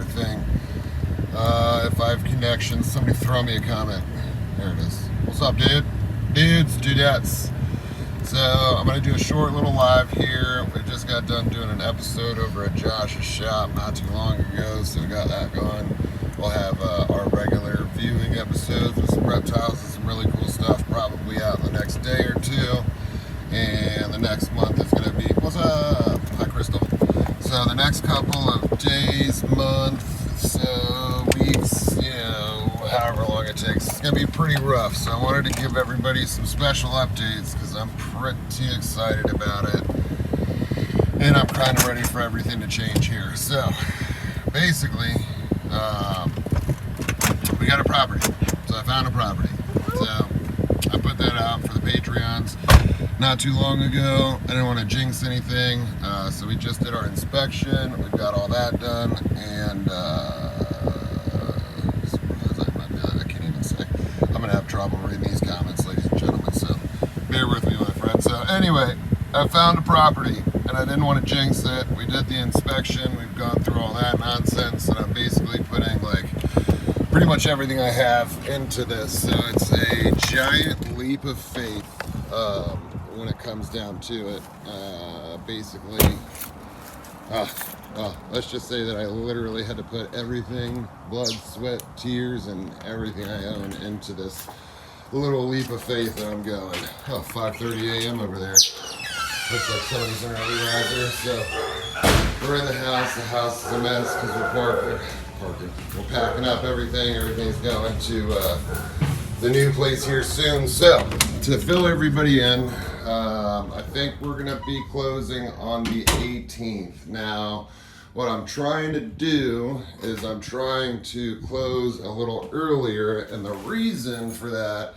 thing. If I have connections, somebody throw me a comment. There it is. What's up, dude? Dudes, dudettes. So I'm going to do a short little live here. We just got done doing an episode over at Josh's shop not too long ago, so we got that going. We'll have our regular viewing episodes with some reptiles and some really cool stuff probably out in the next day or two. And the next month is going to be, what's up? Hi, Crystal. So the next couple of days, months, so weeks, however long it takes, it's going to be pretty rough. So I wanted to give everybody some special updates because I'm pretty excited about it. And I'm kind of ready for everything to change here. So basically, we got a property. So I found a property. So I put that out for the Patreons not too long ago. I didn't want to jinx anything, so we just did our inspection. We've got all that done, and I can't even say. I'm gonna have trouble reading these comments, ladies and gentlemen, so bear with me, my friend. So anyway, I found a property, and I didn't want to jinx it. We did the inspection. We've gone through all that nonsense, and I'm basically putting like pretty much everything I have into this. So it's a giant leap of faith. When it comes down to it, basically, let's just say that I literally had to put everything, blood, sweat, tears, and everything I own into this little leap of faith that I'm going. 5:30 a.m. over there. Looks like somebody's an early riser. So we're in the house. The house is a mess because we're parking. We're packing up everything. Everything's going to the new place here soon. So to fill everybody in, I think we're going to be closing on the 18th. Now, what I'm trying to do is I'm trying to close a little earlier, and the reason for that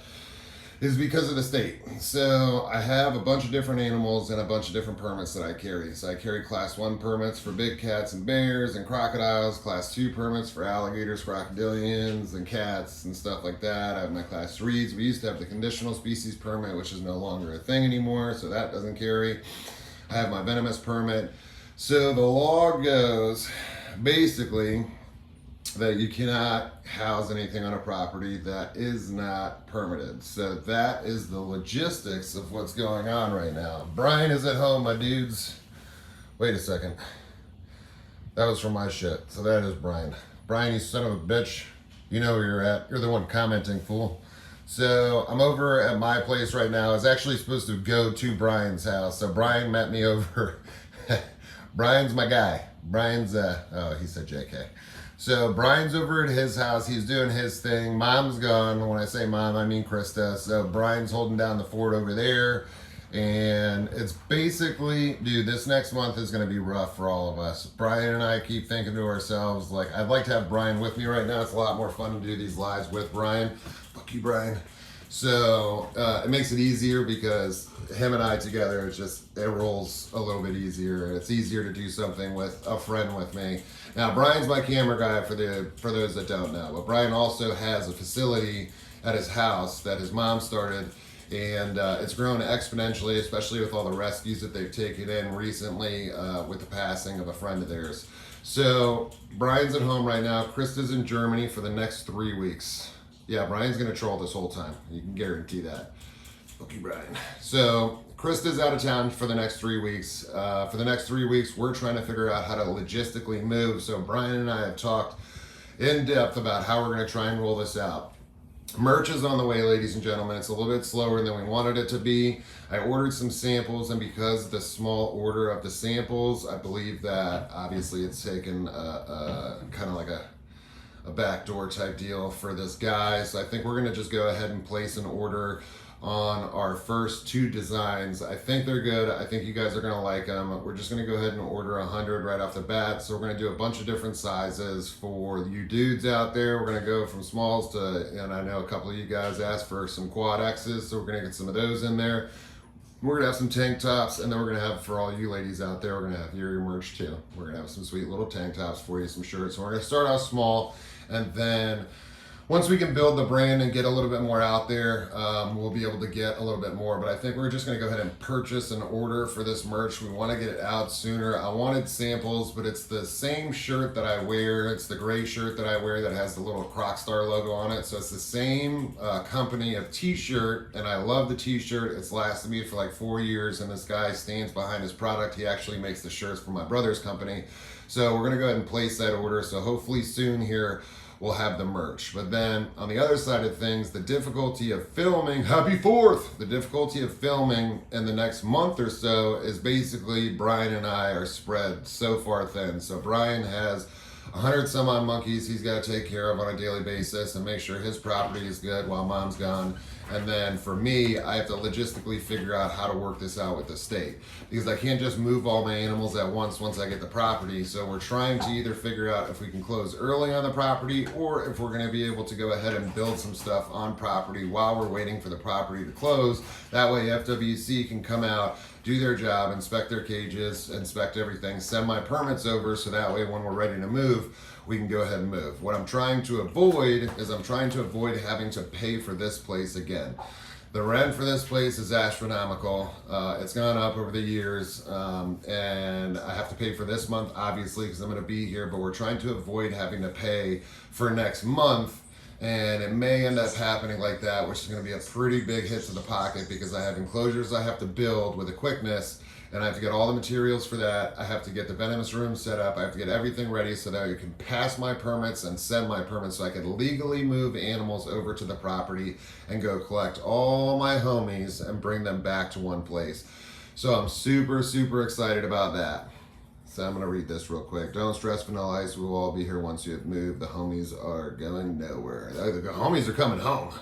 is because of the state. So I have a bunch of different animals and a bunch of different permits that I carry. So I carry class 1 permits for big cats and bears and crocodiles, class 2 permits for alligators, crocodilians, and cats and stuff like that. I have my class 3s. We used to have the conditional species permit, which is no longer a thing anymore, so that doesn't carry. I have my venomous permit. So the law goes basically that you cannot house anything on a property that is not permitted. So that is the logistics of what's going on right now. Brian is at home, my dudes. Wait a second. That was from my shit. So that is Brian. Brian, you son of a bitch. You know where you're at. You're the one commenting, fool. So I'm over at my place right now. I was actually supposed to go to Brian's house. So Brian met me over. Brian's my guy. Brian's, he said JK. So Brian's over at his house. He's doing his thing. Mom's gone. When I say mom, I mean Krista. So Brian's holding down the fort over there. And it's basically, dude, this next month is going to be rough for all of us. Brian and I keep thinking to ourselves, like, I'd like to have Brian with me right now. It's a lot more fun to do these lives with Brian. Fuck you, Brian. So it makes it easier because him and I together, it rolls a little bit easier. It's easier to do something with a friend with me. Now, Brian's my camera guy for those that don't know, but Brian also has a facility at his house that his mom started, and it's grown exponentially, especially with all the rescues that they've taken in recently with the passing of a friend of theirs. So Brian's at home right now. Krista's in Germany for the next 3 weeks. Yeah, Brian's going to troll this whole time. You can guarantee that. Okay, Brian. So Krista's out of town for the next 3 weeks. For the next 3 weeks, we're trying to figure out how to logistically move. So Brian and I have talked in depth about how we're going to try and roll this out. Merch is on the way, ladies and gentlemen. It's a little bit slower than we wanted it to be. I ordered some samples, and because of the small order of the samples, I believe that obviously it's taken kind of like a backdoor type deal for this guy. So I think we're going to just go ahead and place an order on our first 2 designs. I think they're good. I think you guys are going to like them. We're just going to go ahead and order 100 right off the bat. So we're going to do a bunch of different sizes for you dudes out there. We're going to go from smalls to, and I know a couple of you guys asked for some quad X's, so we're going to get some of those in there. We're going to have some tank tops, and then we're going to have, for all you ladies out there, we're going to have your merch too. We're going to have some sweet little tank tops for you, some shirts. So we're going to start off small, and then once we can build the brand and get a little bit more out there, we'll be able to get a little bit more. But I think we're just going to go ahead and purchase an order for this merch. We want to get it out sooner. I wanted samples, but it's the same shirt that I wear. It's the gray shirt that I wear that has the little Crocstar logo on it. So it's the same company of t-shirt, and I love the t-shirt. It's lasted me for like 4 years, and this guy stands behind his product. He actually makes the shirts for my brother's company. So we're going to go ahead and place that order. So hopefully soon here, we'll have the merch. But then on the other side of things, the difficulty of filming, happy 4th! The difficulty of filming in the next month or so is basically Brian and I are spread so far thin. So Brian has 100 some odd monkeys he's got to take care of on a daily basis and make sure his property is good while mom's gone. And then for me, I have to logistically figure out how to work this out with the state, because I can't just move all my animals at once I get the property. So we're trying to either figure out if we can close early on the property, or if we're going to be able to go ahead and build some stuff on property while we're waiting for the property to close. That way FWC can come out, do their job, inspect their cages, inspect everything, send my permits over, so that way when we're ready to move, we can go ahead and move. What I'm trying to avoid is having to pay for this place again. The rent for this place is astronomical. It's gone up over the years, and I have to pay for this month, obviously, because I'm going to be here, but we're trying to avoid having to pay for next month, and it may end up happening like that, which is going to be a pretty big hit to the pocket, because I have enclosures I have to build with a quickness, and I have to get all the materials for that. I have to get the venomous room set up. I have to get everything ready so that I can pass my permits and send my permits, so I can legally move animals over to the property and go collect all my homies and bring them back to one place. So I'm super, super excited about that. So I'm going to read this real quick. Don't stress, Vanilla Ice. We will all be here once you have moved. The homies are going nowhere. The homies are coming home.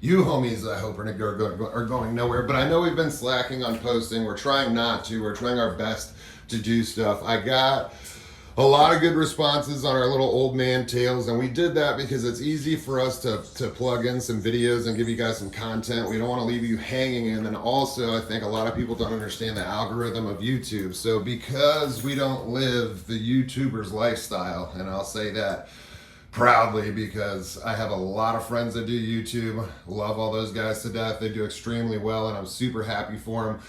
You homies, I hope, are going nowhere. But I know we've been slacking on posting. We're trying not to. We're trying our best to do stuff. I got a lot of good responses on our little old man tales, and we did that because it's easy for us to plug in some videos and give you guys some content. We don't want to leave you hanging. And then also, I think a lot of people don't understand the algorithm of YouTube. So because we don't live the YouTuber's lifestyle, and I'll say that proudly because I have a lot of friends that do YouTube. Love all those guys to death. They do extremely well, and I'm super happy for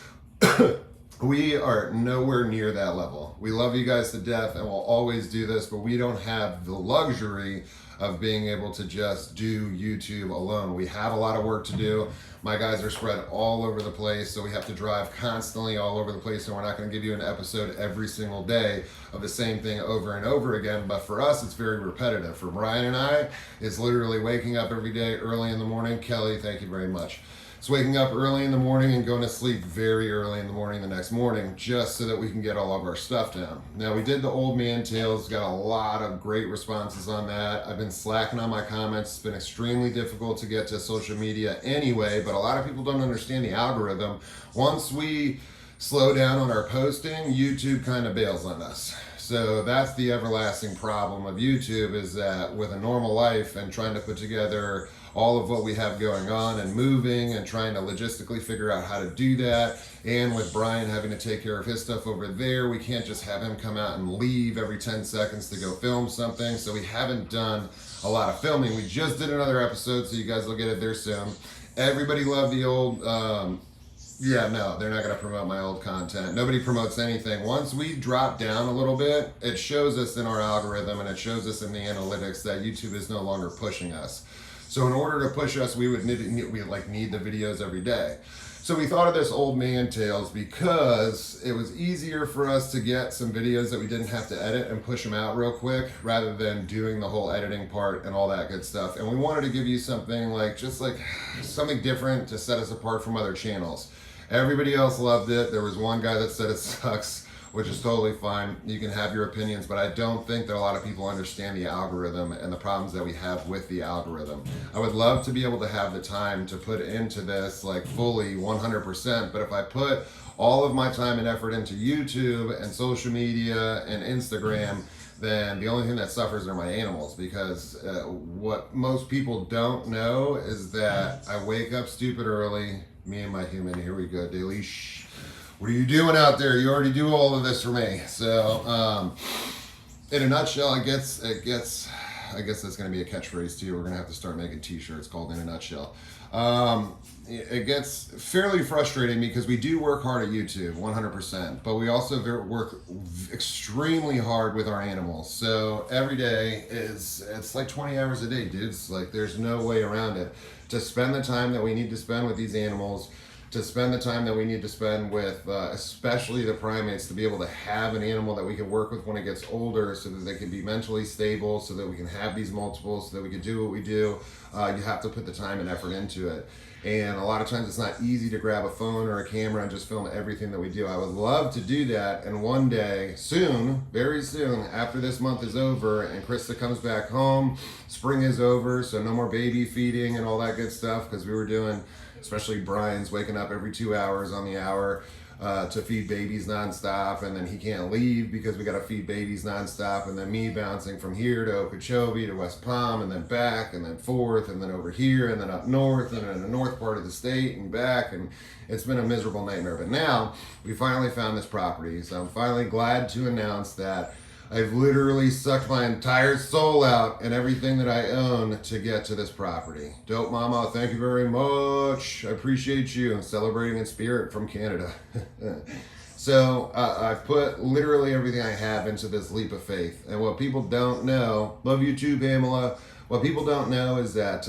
them. We are nowhere near that level. We love you guys to death, and we'll always do this, but we don't have the luxury of being able to just do YouTube alone. We have a lot of work to do. My guys are spread all over the place, so we have to drive constantly all over the place, and we're not going to give you an episode every single day of the same thing over and over again. But for us, it's very repetitive. For Brian and I, it's literally waking up every day early in the morning. Kelly, thank you very much. It's waking up early in the morning and going to sleep very early in the morning the next morning, just so that we can get all of our stuff down. Now, we did the old man tales, got a lot of great responses on that. I've been slacking on my comments. It's been extremely difficult to get to social media anyway, but a lot of people don't understand the algorithm. Once we slow down on our posting, YouTube kind of bails on us. So that's the everlasting problem of YouTube, is that with a normal life and trying to put together all of what we have going on and moving and trying to logistically figure out how to do that, and with Brian having to take care of his stuff over there, we can't just have him come out and leave every 10 seconds to go film something. So we haven't done a lot of filming. We just did another episode, so you guys will get it there soon. Everybody loved the old yeah, no, they're not going to promote my old content. Nobody promotes anything. Once we drop down a little bit, it shows us in our algorithm, and it shows us in the analytics that YouTube is no longer pushing us. So in order to push us, we would need the videos every day. So we thought of this old man tales because it was easier for us to get some videos that we didn't have to edit and push them out real quick, rather than doing the whole editing part and all that good stuff. And we wanted to give you something something different to set us apart from other channels. Everybody else loved it. There was one guy that said it sucks, which is totally fine. You can have your opinions, but I don't think that a lot of people understand the algorithm and the problems that we have with the algorithm. I would love to be able to have the time to put into this fully 100%, but if I put all of my time and effort into YouTube and social media and Instagram, then the only thing that suffers are my animals, because what most people don't know is that I wake up stupid early. Me and my human, here we go, Daily. What are you doing out there? You already do all of this for me. So, in a nutshell, it gets I guess that's going to be a catchphrase too. We're going to have to start making t-shirts called In a Nutshell. It gets fairly frustrating because we do work hard at YouTube, 100%, but we also work extremely hard with our animals. So every day it's like 20 hours a day, dudes. Like there's no way around it. To spend the time that we need to spend with these animals, to spend the time that we need to spend with especially the primates, to be able to have an animal that we can work with when it gets older so that they can be mentally stable, so that we can have these multiples, so that we can do what we do. You have to put the time and effort into it. And a lot of times it's not easy to grab a phone or a camera and just film everything that we do. I would love to do that. And one day, soon, very soon, after this month is over and Krista comes back home, spring is over, so no more baby feeding and all that good stuff, because we were doing, especially Brian's waking up every 2 hours on the hour to feed babies nonstop, and then he can't leave because we got to feed babies nonstop, and then me bouncing from here to Okeechobee to West Palm, and then back, and then forth, and then over here, and then up north, and in the north part of the state, and back, and it's been a miserable nightmare. But now we finally found this property, so I'm finally glad to announce that I've literally sucked my entire soul out and everything that I own to get to this property. Dope Mama, thank you very much. I appreciate you. Celebrating in spirit from Canada. So I've put literally everything I have into this leap of faith. And what people don't know, love you too, Pamela. What people don't know is that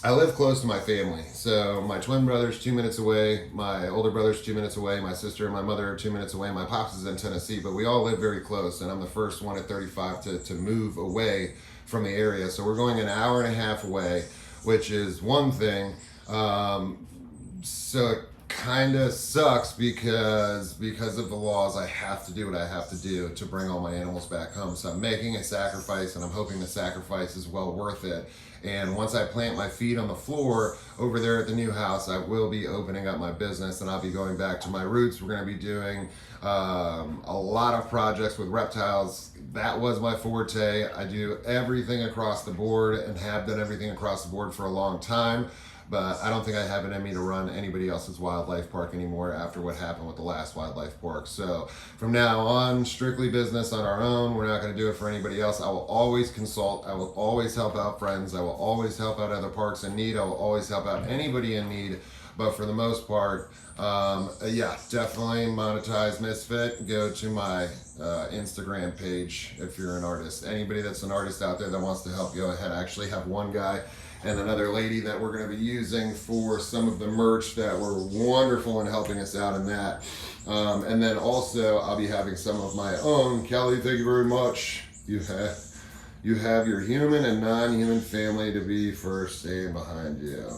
I live close to my family. So my twin brother's 2 minutes away, my older brother's 2 minutes away, my sister and my mother are 2 minutes away, my pops is in Tennessee, but we all live very close, and I'm the first one at 35 to move away from the area. So we're going an hour and a half away, which is one thing. So it kind of sucks because of the laws, I have to do what I have to do to bring all my animals back home. So I'm making a sacrifice, and I'm hoping the sacrifice is well worth it. And once I plant my feet on the floor over there at the new house, I will be opening up my business, and I'll be going back to my roots. We're going to be doing a lot of projects with reptiles. That was my forte. I do everything across the board and have done everything across the board for a long time. But I don't think I have it in me to run anybody else's wildlife park anymore after what happened with the last wildlife park. So from now on, strictly business on our own. We're not going to do it for anybody else. I will always consult. I will always help out friends. I will always help out other parks in need. I will always help out anybody in need. But for the most part, yeah, definitely monetize Misfit. Go to my Instagram page if you're an artist. Anybody that's an artist out there that wants to help, go ahead. I actually have one guy and another lady that we're going to be using for some of the merch that were wonderful in helping us out in that. And then also I'll be having some of my own. Kelly, thank you very much. You have your human and non-human family to be first, staying behind you.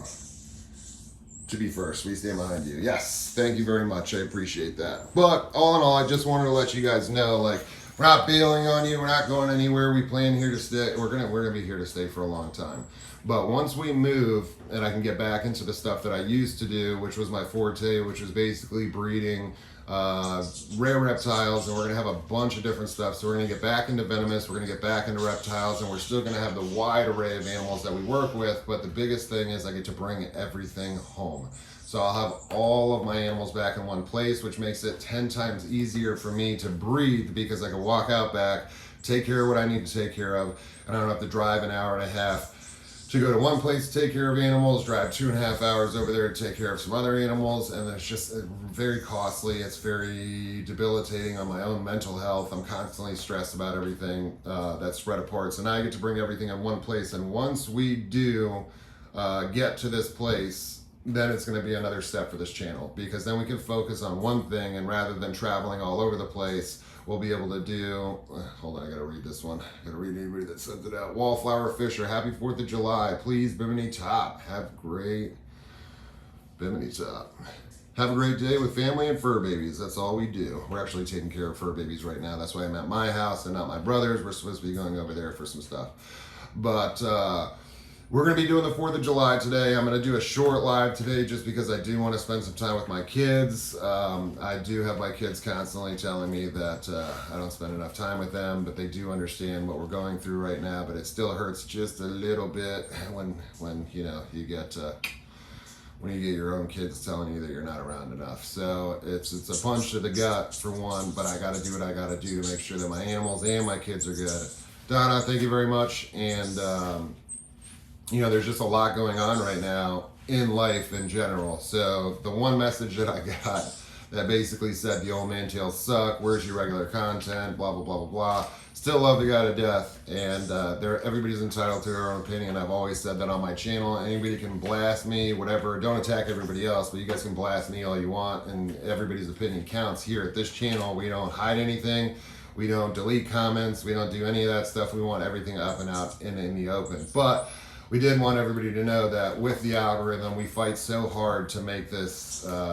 To be first, we stand behind you. Yes, thank you very much. I appreciate that. But all in all, I just wanted to let you guys know, like, we're not bailing on you. We're not going anywhere. We plan here to stay. We're gonna be here to stay for a long time. But once we move and I can get back into the stuff that I used to do, which was my forte, which was basically breeding rare reptiles, and we're gonna have a bunch of different stuff. So we're gonna get back into venomous, we're gonna get back into reptiles, and we're still gonna have the wide array of animals that we work with. But the biggest thing is I get to bring everything home. So I'll have all of my animals back in one place, which makes it 10 times easier for me to breathe, because I can walk out back, take care of what I need to take care of, and I don't have to drive an hour and a half to go to one place to take care of animals, drive 2.5 hours over there to take care of some other animals, and it's just very costly. It's very debilitating on my own mental health. I'm constantly stressed about everything that's spread apart. So now I get to bring everything in one place, and once we do get to this place, then it's going to be another step for this channel, because then we can focus on one thing, and rather than traveling all over the place, we'll be able to do, hold on, I gotta read this one. I gotta read anybody that sent it out. Wallflower Fisher, happy 4th of July. Please, Bimini Top, have great, Bimini Top. Have a great day with family and fur babies. That's all we do. We're actually taking care of fur babies right now. That's why I'm at my house and not my brother's. We're supposed to be going over there for some stuff. But we're going to be doing the 4th of July today. I'm going to do a short live today just because I do want to spend some time with my kids. I do have my kids constantly telling me that I don't spend enough time with them, but they do understand what we're going through right now. But it still hurts just a little bit when you know, you get when you get your own kids telling you that you're not around enough. So it's a punch to the gut for one, but I got to do what I got to do to make sure that my animals and my kids are good. Donna, thank you very much. And, you know, there's just a lot going on right now in life in general. So the one message that I got that basically said the old man tales suck, where's your regular content, blah, blah, blah, blah, blah. Still love the guy to death, and everybody's entitled to their own opinion. I've always said that on my channel. Anybody can blast me, whatever. Don't attack everybody else, but you guys can blast me all you want, and everybody's opinion counts. Here at this channel, we don't hide anything. We don't delete comments. We don't do any of that stuff. We want everything up and out and in the open. But we did want everybody to know that with the algorithm, we fight so hard to make this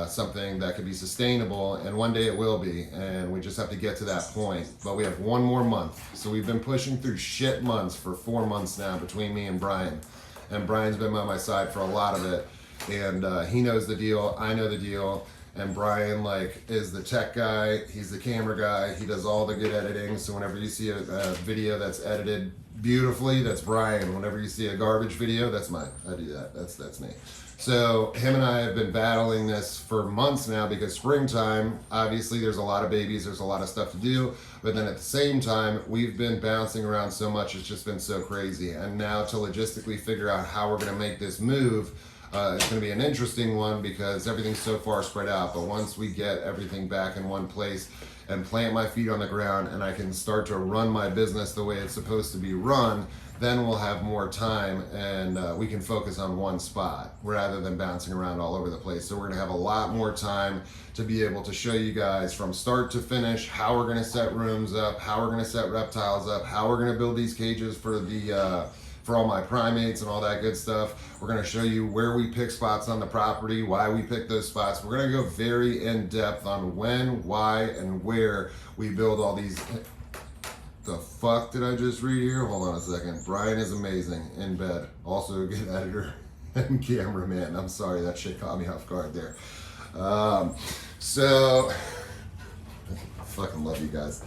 something that could be sustainable, and one day it will be, and we just have to get to that point. But we have one more month. So we've been pushing through shit months for 4 months now between me and Brian. And Brian's been by my side for a lot of it. And he knows the deal, I know the deal. And Brian, like, is the tech guy, he's the camera guy, he does all the good editing. So whenever you see a video that's edited beautifully, that's Brian. Whenever you see a garbage video, that's mine. I do that. That's me. So him and I have been battling this for months now, because springtime, obviously there's a lot of babies, there's a lot of stuff to do, but then at the same time, we've been bouncing around so much, it's just been so crazy. And now to logistically figure out how we're going to make this move, it's going to be an interesting one, because everything's so far spread out. But once we get everything back in one place and plant my feet on the ground, and I can start to run my business the way it's supposed to be run, then we'll have more time, and we can focus on one spot rather than bouncing around all over the place. So we're going to have a lot more time to be able to show you guys from start to finish how we're going to set rooms up, how we're going to set reptiles up, how we're going to build these cages for the for all my primates and all that good stuff. We're gonna show you where we pick spots on the property, why we pick those spots. We're gonna go very in depth on when, why, and where we build all these. The fuck did I just read here? Hold on a second. Brian is amazing in bed. Also a good editor and cameraman. I'm sorry, that shit caught me off guard there. So, I fucking love you guys.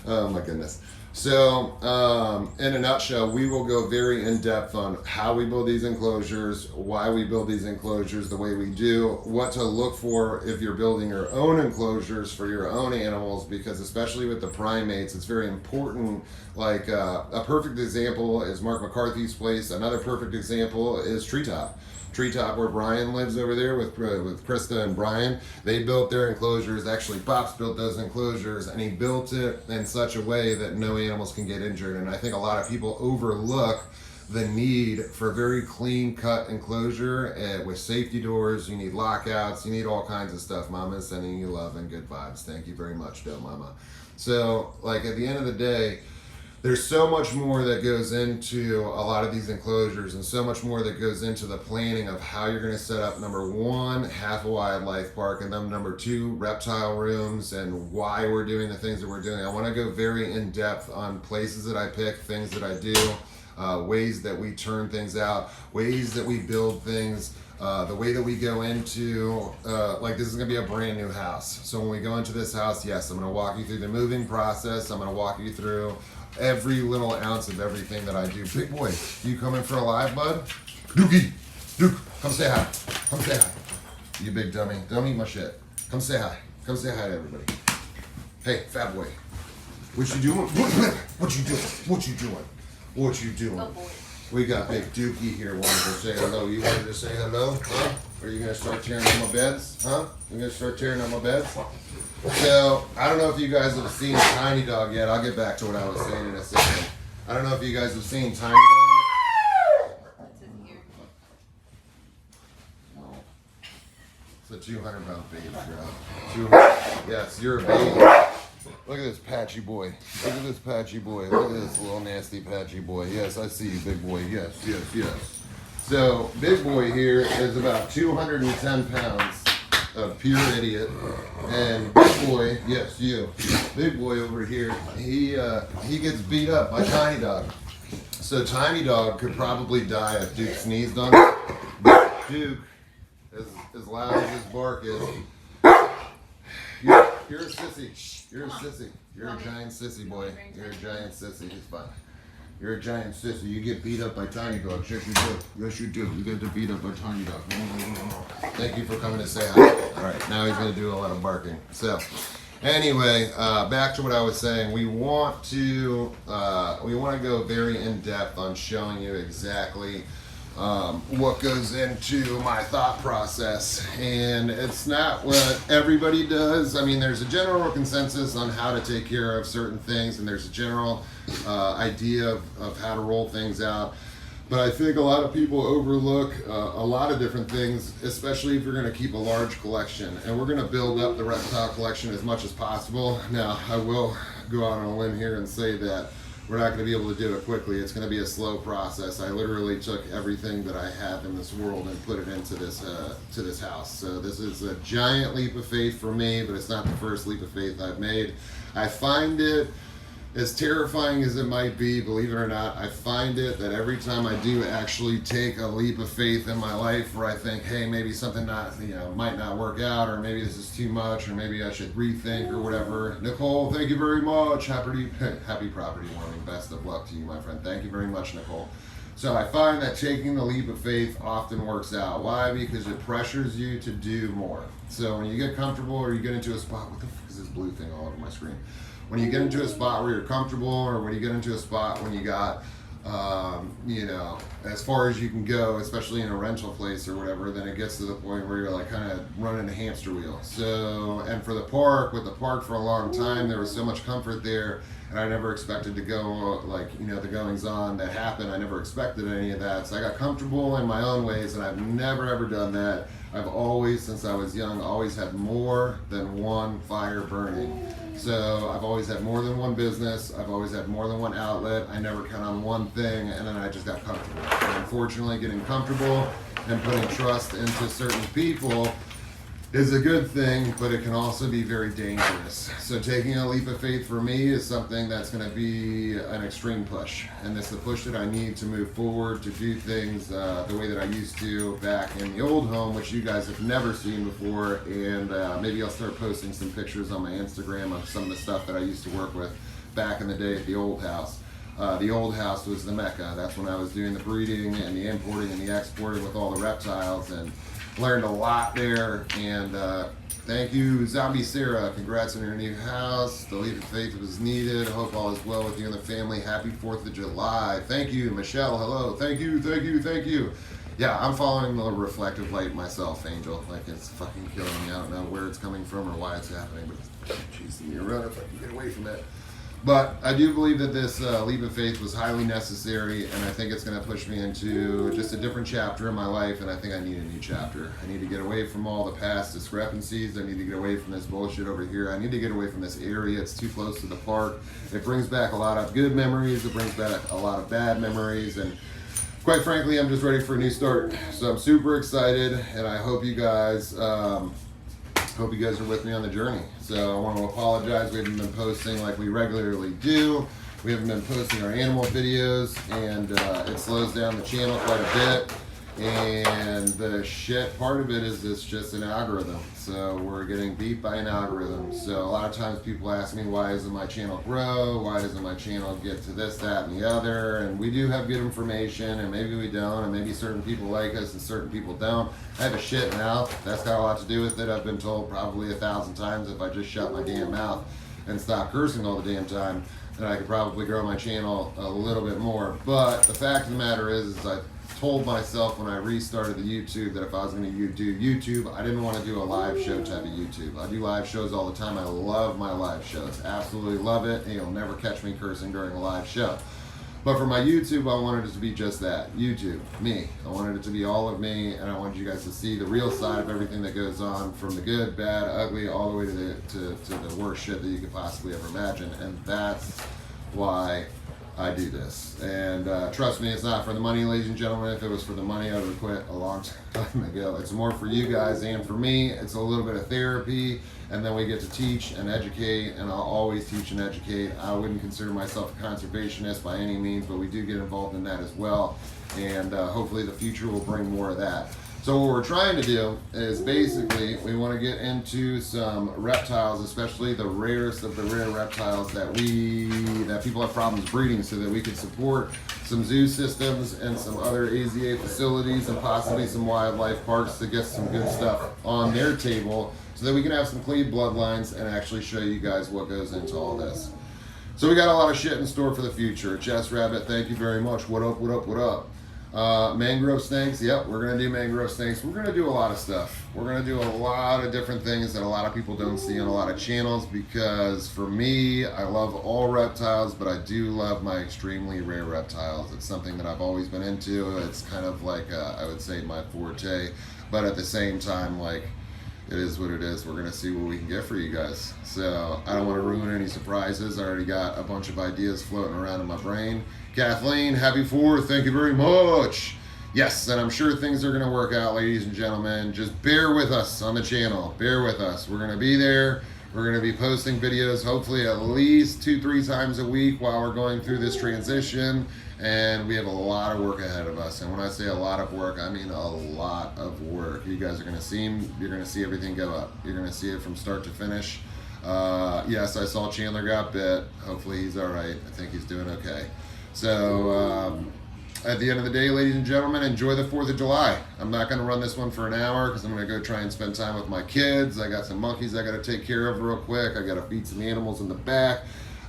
Oh my goodness. So, in a nutshell, we will go very in depth on how we build these enclosures, why we build these enclosures the way we do, what to look for if you're building your own enclosures for your own animals, because especially with the primates, it's very important. Like, a perfect example is Mark McCarthy's place. Another perfect example is Treetop, where Brian lives over there with Krista and Brian. They built their enclosures. Actually, Pops built those enclosures, and he built it in such a way that no animals can get injured. And I think a lot of people overlook the need for a very clean cut enclosure with safety doors. You need lockouts. You need all kinds of stuff. Mama's sending you love and good vibes. Thank you very much, Bill Mama. So, like, at the end of the day, there's so much more that goes into a lot of these enclosures, and so much more that goes into the planning of how you're going to set up, number one, half a wildlife park, and then number two, reptile rooms, and why we're doing the things that we're doing. I want to go very in depth on places that I pick, things that I do, ways that we turn things out, ways that we build things, the way that we go into, like, this is going to be a brand new house. So when we go into this house, yes, I'm going to walk you through the moving process. I'm going to walk you through every little ounce of everything that I do. Big boy, you coming for a live, bud? Dookie, Duke, come say hi. Come say hi. You big dummy. Don't eat my shit. Come say hi. Come say hi to everybody. Hey, fat boy. What you doing? What you doing? What you doing? What you doing? Oh boy. We got big Dookie here wanting to say hello. You wanted to say hello? Huh? Are you gonna start tearing up my beds? Huh? You gonna start tearing up my beds? So, I don't know if you guys have seen Tiny Dog yet. I'll get back to what I was saying in a second. I don't know if you guys have seen Tiny Dog yet. It's in here. No. It's a 200-pound baby, girl. 200. Yes, you're a baby. Look at this patchy boy. Look at this patchy boy. Look at this little nasty patchy boy. Yes, I see you, big boy. Yes, yes, yes. So, big boy here is about 210 pounds. A pure idiot. And big boy, yes, you, big boy over here, he gets beat up by Tiny Dog. So Tiny Dog could probably die if Duke sneezed on it. But Duke, as loud as his bark is, you're a sissy. You're a sissy. You're a giant sissy, boy. You're a giant sissy. It's fine. You're a giant sissy. You get beat up by Tiny Dog. Yes, you do. Yes, you do. You get beat up by Tiny Dog. Thank you for coming to say hi. All right, now he's going to do a lot of barking. So, Anyway, back to what I was saying. We want to go very in depth on showing you exactly what goes into my thought process, and it's not what everybody does. I mean, there's a general consensus on how to take care of certain things, and there's a general idea of how to roll things out. But I think a lot of people overlook a lot of different things, especially if you're going to keep a large collection. And we're going to build up the reptile collection as much as possible. Now, I will go out on a limb here and say that we're not going to be able to do it quickly. It's going to be a slow process. I literally took everything that I have in this world and put it into this house. So this is a giant leap of faith for me, but it's not the first leap of faith I've made. I find it, as terrifying as it might be, believe it or not, I find it that every time I do actually take a leap of faith in my life where I think, hey, maybe something might not work out, or maybe this is too much, or maybe I should rethink or whatever. Nicole, thank you very much. Happy property warming. Best of luck to you, my friend. Thank you very much, Nicole. So I find that taking the leap of faith often works out. Why? Because it pressures you to do more. So when you get comfortable or you get into a spot, what the fuck is this blue thing all over my screen? When you get into a spot where you're comfortable, or when you get into a spot when you got, as far as you can go, especially in a rental place or whatever, then it gets to the point where you're like kind of running a hamster wheel. So, and for the park, with the park for a long time, there was so much comfort there, and I never expected to go, the goings on that happened. I never expected any of that. So I got comfortable in my own ways, and I've never ever done that. I've always, since I was young, always had more than one fire burning. So I've always had more than one business. I've always had more than one outlet. I never count on one thing, and then I just got comfortable. And unfortunately, getting comfortable and putting trust into certain people is a good thing, but it can also be very dangerous. So taking a leap of faith for me is something that's going to be an extreme push. And it's the push that I need to move forward, to do things the way that I used to back in the old home, which you guys have never seen before. And maybe I'll start posting some pictures on my Instagram of some of the stuff that I used to work with back in the day at the old house. The old house was the Mecca. That's when I was doing the breeding and the importing and the exporting with all the reptiles, and learned a lot there. And thank you, Zombie Sarah. Congrats on your new house. The leap of faith was needed. I hope all is well with you and the family. Happy 4th of July. Thank you, Michelle. Hello. Thank you. Yeah, I'm following the reflective light myself, Angel. Like, it's fucking killing me. I don't know where it's coming from or why it's happening, but it's chasing me around if I can get away from it. But I do believe that this leap of faith was highly necessary, and I think it's going to push me into just a different chapter in my life, and I think I need a new chapter. I need to get away from all the past discrepancies. I need to get away from this bullshit over here. I need to get away from this area. It's too close to the park. It brings back a lot of good memories. It brings back a lot of bad memories, and quite frankly, I'm just ready for a new start. So I'm super excited, and I hope you guys... Hope you guys are with me on the journey. So I want to apologize. We haven't been posting like we regularly do. We haven't been posting our animal videos, and it slows down the channel quite a bit. And the shit part of it is it's just an algorithm. So we're getting beat by an algorithm. So a lot of times people ask me, why doesn't my channel grow? Why doesn't my channel get to this, that, and the other? And we do have good information, and maybe we don't, and maybe certain people like us and certain people don't. I have a shit mouth. That's got a lot to do with it. I've been told probably 1,000 times if I just shut my damn mouth and stop cursing all the damn time, then I could probably grow my channel a little bit more. But the fact of the matter is I told myself when I restarted the YouTube that if I was going to do YouTube, I didn't want to do a live show type of YouTube. I do live shows all the time. I love my live shows. Absolutely love it. And you'll never catch me cursing during a live show. But for my YouTube, I wanted it to be just that. YouTube, me. I wanted it to be all of me, and I wanted you guys to see the real side of everything that goes on, from the good, bad, ugly, all the way to the worst shit that you could possibly ever imagine. And that's why I do this. And trust me, it's not for the money, ladies and gentlemen. If it was for the money, I would have quit a long time ago. It's more for you guys and for me. It's a little bit of therapy, and then we get to teach and educate, and I'll always teach and educate. I wouldn't consider myself a conservationist by any means, but we do get involved in that as well, and hopefully the future will bring more of that. So what we're trying to do is basically we want to get into some reptiles, especially the rarest of the rare reptiles that people have problems breeding, so that we can support some zoo systems and some other AZA facilities and possibly some wildlife parks to get some good stuff on their table so that we can have some clean bloodlines and actually show you guys what goes into all this. So we got a lot of shit in store for the future. Jess Rabbit, thank you very much. What up, what up, what up? Mangrove snakes, yep, we're going to do mangrove snakes. We're going to do a lot of stuff. We're going to do a lot of different things that a lot of people don't see on a lot of channels, because for me, I love all reptiles, but I do love my extremely rare reptiles. It's something that I've always been into. It's kind of like, I would say, my forte, but at the same time, like, it is what it is. We're going to see what we can get for you guys. So I don't want to ruin any surprises. I already got a bunch of ideas floating around in my brain. Kathleen, happy 4th. Thank you very much. Yes, and I'm sure things are going to work out, ladies and gentlemen. Just bear with us on the channel. Bear with us. We're going to be there. We're going to be posting videos hopefully at least 2-3 times a week while we're going through this transition. And we have a lot of work ahead of us. And when I say a lot of work, I mean a lot of work. You guys are going to see, you're going to see everything go up. You're going to see it from start to finish. Yes, I saw Chandler got bit. Hopefully he's all right. I think he's doing okay. So at the end of the day, ladies and gentlemen, enjoy the 4th of July. I'm not going to run this one for an hour because I'm going to go try and spend time with my kids. I got some monkeys I got to take care of real quick. I got to feed some animals in the back.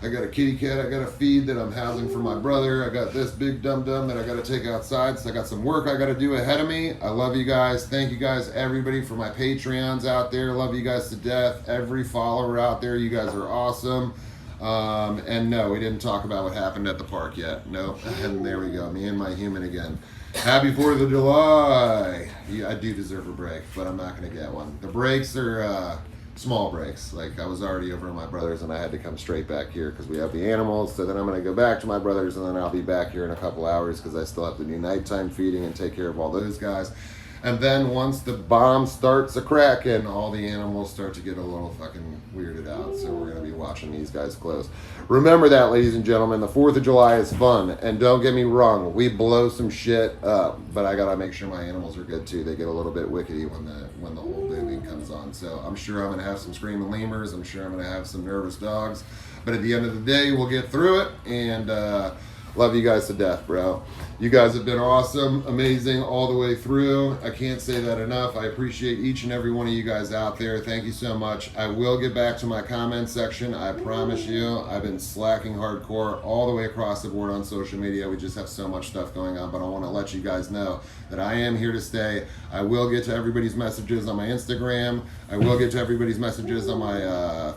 I got a kitty cat I got to feed that I'm housing for my brother. I got this big dum-dum that I got to take outside. So I got some work I got to do ahead of me. I love you guys. Thank you guys, everybody, for my Patreons out there. Love you guys to death. Every follower out there, you guys are awesome. And no, we didn't talk about what happened at the park yet. Nope. And there we go. Me and my human again. Happy 4th of July. Yeah, I do deserve a break, but I'm not going to get one. The breaks are small breaks. Like, I was already over at my brother's and I had to come straight back here because we have the animals. So then I'm going to go back to my brother's and then I'll be back here in a couple hours because I still have to do nighttime feeding and take care of all those guys. And then once the bomb starts a-cracking, all the animals start to get a little fucking weirded out. So we're going to be watching these guys close. Remember that, ladies and gentlemen, the 4th of July is fun. And don't get me wrong, we blow some shit up. But I got to make sure my animals are good too. They get a little bit wickedy when the whole booming comes on. So I'm sure I'm going to have some screaming lemurs. I'm sure I'm going to have some nervous dogs. But at the end of the day, we'll get through it. And love you guys to death, bro. You guys have been awesome, amazing all the way through. I can't say that enough. I appreciate each and every one of you guys out there. Thank you so much. I will get back to my comment section. I promise you. I've been slacking hardcore all the way across the board on social media. We just have so much stuff going on, but I want to let you guys know that I am here to stay. I will get to everybody's messages on my Instagram. I will get to everybody's messages on my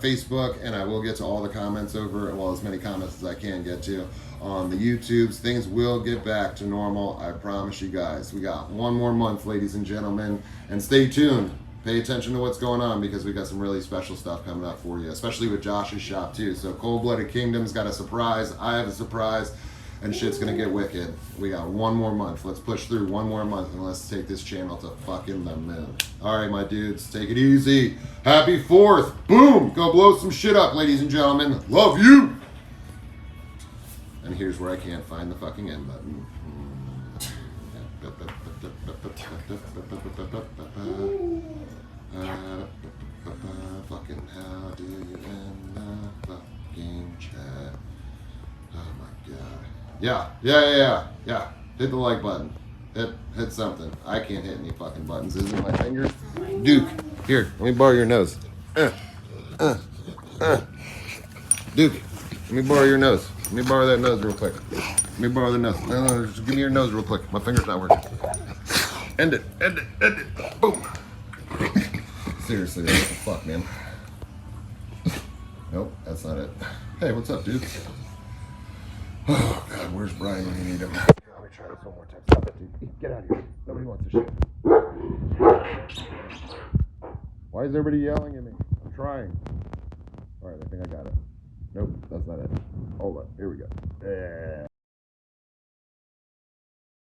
Facebook, and I will get to all the comments over, well, as many comments as I can get to on the YouTubes. Things will get back to normal. I promise you guys. We got one more month, ladies and gentlemen, and stay tuned. Pay attention to what's going on because we got some really special stuff coming up for you, especially with Josh's shop too. So Cold Blooded Kingdom's got a surprise. I have a surprise, and shit's gonna get wicked. We got one more month. Let's push through one more month and let's take this channel to fucking the moon. All right, my dudes, take it easy. Happy 4th. Boom. Go blow some shit up, ladies and gentlemen. Love you. And here's where I can't find the fucking end button. Fucking how do you end the fucking chat? Oh my god. Yeah. Hit the like button. Hit something. I can't hit any fucking buttons. Is it my fingers? Duke, here, let me borrow your nose. Duke, let me borrow your nose. Let me borrow that nose real quick. Let me borrow the nose. No, just give me your nose real quick. My finger's not working. End it. Boom. Seriously, what the fuck, man? Nope, that's not it. Hey, what's up, dude? Oh, God, where's Brian when you need him? Let me try this one more time. Stop it, dude. Get out of here. Nobody wants this shit. Why is everybody yelling at me? I'm trying. All right, I think I got it. Nope, that's not it. Hold on. Here we go. Yeah.